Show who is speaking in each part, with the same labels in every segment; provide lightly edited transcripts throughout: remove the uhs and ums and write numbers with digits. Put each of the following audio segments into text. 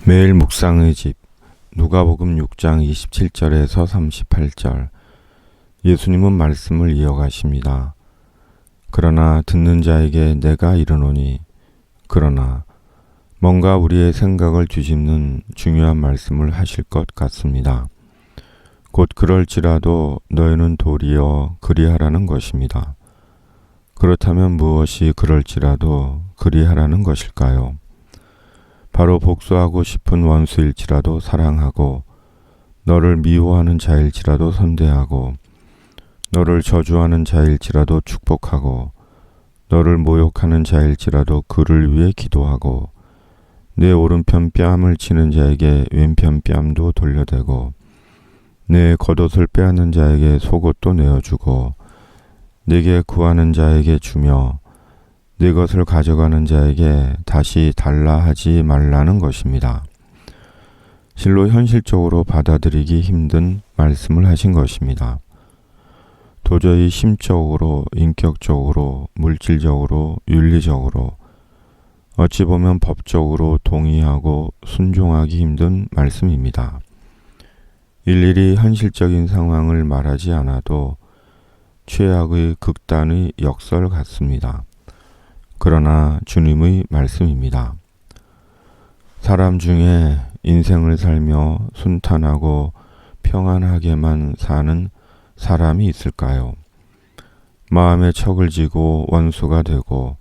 Speaker 1: 매일 묵상의 집 누가복음 6장 27절에서 38절. 예수님은 말씀을 이어가십니다. 그러나 듣는 자에게 내가 이르노니, 그러나 뭔가 우리의 생각을 뒤집는 중요한 말씀을 하실 것 같습니다. 곧 그럴지라도 너희는 도리어 그리하라는 것입니다. 그렇다면 무엇이 그럴지라도 그리하라는 것일까요? 바로 복수하고 싶은 원수일지라도 사랑하고, 너를 미워하는 자일지라도 선대하고, 너를 저주하는 자일지라도 축복하고, 너를 모욕하는 자일지라도 그를 위해 기도하고, 내 오른편 뺨을 치는 자에게 왼편 뺨도 돌려대고, 내 겉옷을 빼앗는 자에게 속옷도 내어주고, 내게 구하는 자에게 주며 네 것을 가져가는 자에게 다시 달라 하지 말라는 것입니다. 실로 현실적으로 받아들이기 힘든 말씀을 하신 것입니다. 도저히 심적으로, 인격적으로, 물질적으로, 윤리적으로, 어찌 보면 법적으로 동의하고 순종하기 힘든 말씀입니다. 일일이 현실적인 상황을 말하지 않아도 최악의 극단의 역설 같습니다. 그러나 주님의 말씀입니다. 사람 중에 인생을 살며 순탄하고 평안하게만 사는 사람이 있을까요? 마음에 척을 지고 원수가 되고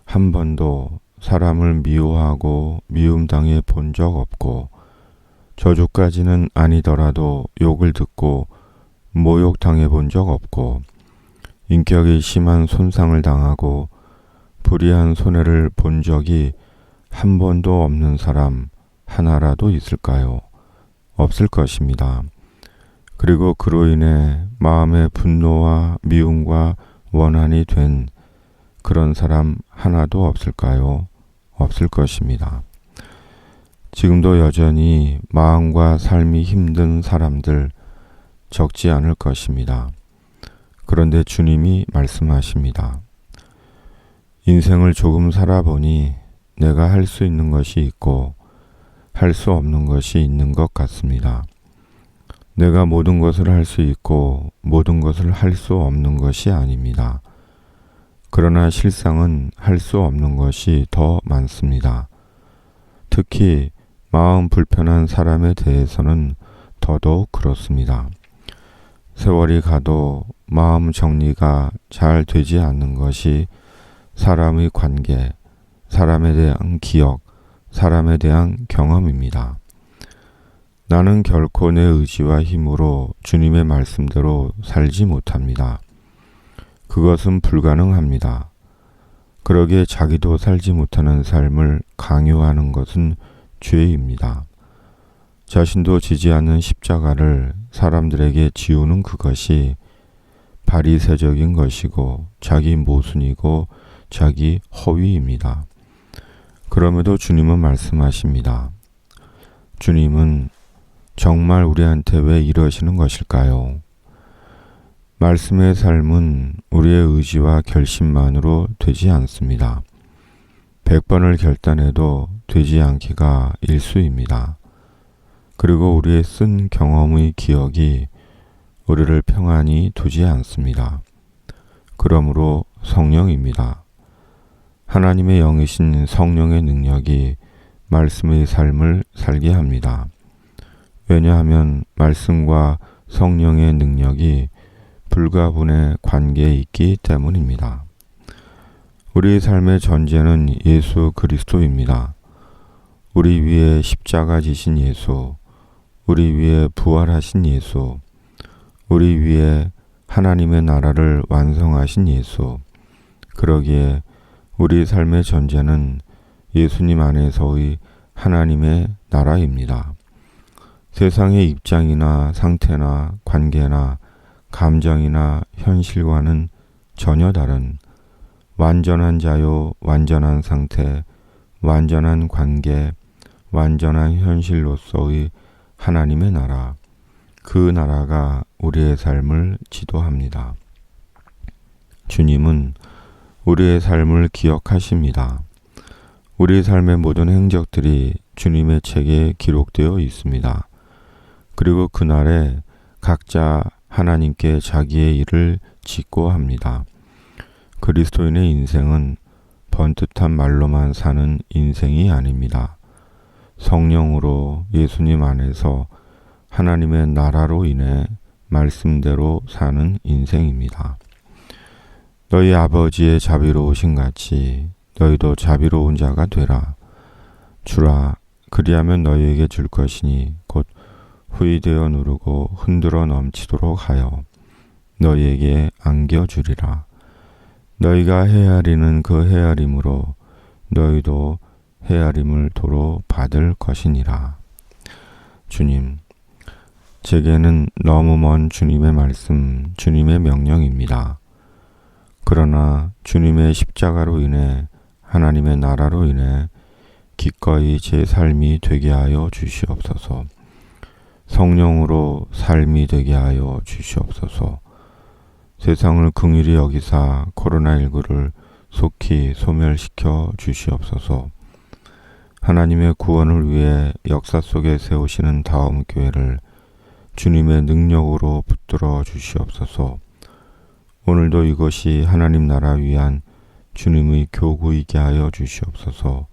Speaker 1: 한 번도 사람을 미워하고 미움당해 본 적 없고, 저주까지는 아니더라도 욕을 듣고 모욕당해 본 적 없고, 인격이 심한 손상을 당하고 불의한 손해를 본 적이 한 번도 없는 사람 하나라도 있을까요? 없을 것입니다. 그리고 그로 인해 마음의 분노와 미움과 원한이 된 그런 사람 하나도 없을까요? 없을 것입니다. 지금도 여전히 마음과 삶이 힘든 사람들 적지 않을 것입니다. 그런데 주님이 말씀하십니다. 인생을 조금 살아보니 내가 할 수 있는 것이 있고 할 수 없는 것이 있는 것 같습니다. 내가 모든 것을 할 수 있고 모든 것을 할 수 없는 것이 아닙니다. 그러나 실상은 할 수 없는 것이 더 많습니다. 특히 마음 불편한 사람에 대해서는 더더욱 그렇습니다. 세월이 가도 마음 정리가 잘 되지 않는 것이 사람의 관계, 사람에 대한 기억, 사람에 대한 경험입니다. 나는 결코 내 의지와 힘으로 주님의 말씀대로 살지 못합니다. 그것은 불가능합니다. 그러기에 자기도 살지 못하는 삶을 강요하는 것은 죄입니다. 자신도 지지 않는 십자가를 사람들에게 지우는 그것이 바리새적인 것이고 자기 모순이고 자기 허위입니다. 그럼에도 주님은 말씀하십니다. 주님은 정말 우리한테 왜 이러시는 것일까요? 말씀의 삶은 우리의 의지와 결심만으로 되지 않습니다. 100번을 결단해도 되지 않기가 일수입니다. 그리고 우리의 쓴 경험의 기억이 우리를 평안히 두지 않습니다. 그러므로 성령입니다. 하나님의 영이신 성령의 능력이 말씀의 삶을 살게 합니다. 왜냐하면 말씀과 성령의 능력이 불가분의 관계에 있기 때문입니다. 우리의 삶의 전제는 예수 그리스도입니다. 우리 위에 십자가 지신 예수, 우리 위에 부활하신 예수, 우리 위에 하나님의 나라를 완성하신 예수. 그러기에 우리 삶의 전제는 예수님 안에서의 하나님의 나라입니다. 세상의 입장이나 상태나 관계나 감정이나 현실과는 전혀 다른 완전한 자유, 완전한 상태, 완전한 관계, 완전한 현실로서의 하나님의 나라, 그 나라가 우리의 삶을 지도합니다. 주님은 우리의 삶을 기억하십니다. 우리 삶의 모든 행적들이 주님의 책에 기록되어 있습니다. 그리고 그날에 각자 하나님께 자기의 일을 짓고 합니다. 그리스도인의 인생은 번듯한 말로만 사는 인생이 아닙니다. 성령으로 예수님 안에서 하나님의 나라로 인해 말씀대로 사는 인생입니다. 너희 아버지의 자비로우신 같이 너희도 자비로운 자가 되라. 주라, 그리하면 너희에게 줄 것이니 곧 후이되어 누르고 흔들어 넘치도록 하여 너희에게 안겨주리라. 너희가 헤아리는 그 헤아림으로 너희도 헤아림을 도로 받을 것이니라. 주님, 제게는 너무 먼 주님의 말씀, 주님의 명령입니다. 그러나 주님의 십자가로 인해 하나님의 나라로 인해 기꺼이 제 삶이 되게 하여 주시옵소서. 성령으로 삶이 되게 하여 주시옵소서. 세상을 긍휼히 여기사 코로나19를 속히 소멸시켜 주시옵소서. 하나님의 구원을 위해 역사 속에 세우시는 다음 교회를 주님의 능력으로 붙들어 주시옵소서. 오늘도 이것이 하나님 나라 위한 주님의 교구이게 하여 주시옵소서.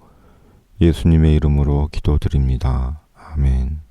Speaker 1: 예수님의 이름으로 기도드립니다. 아멘.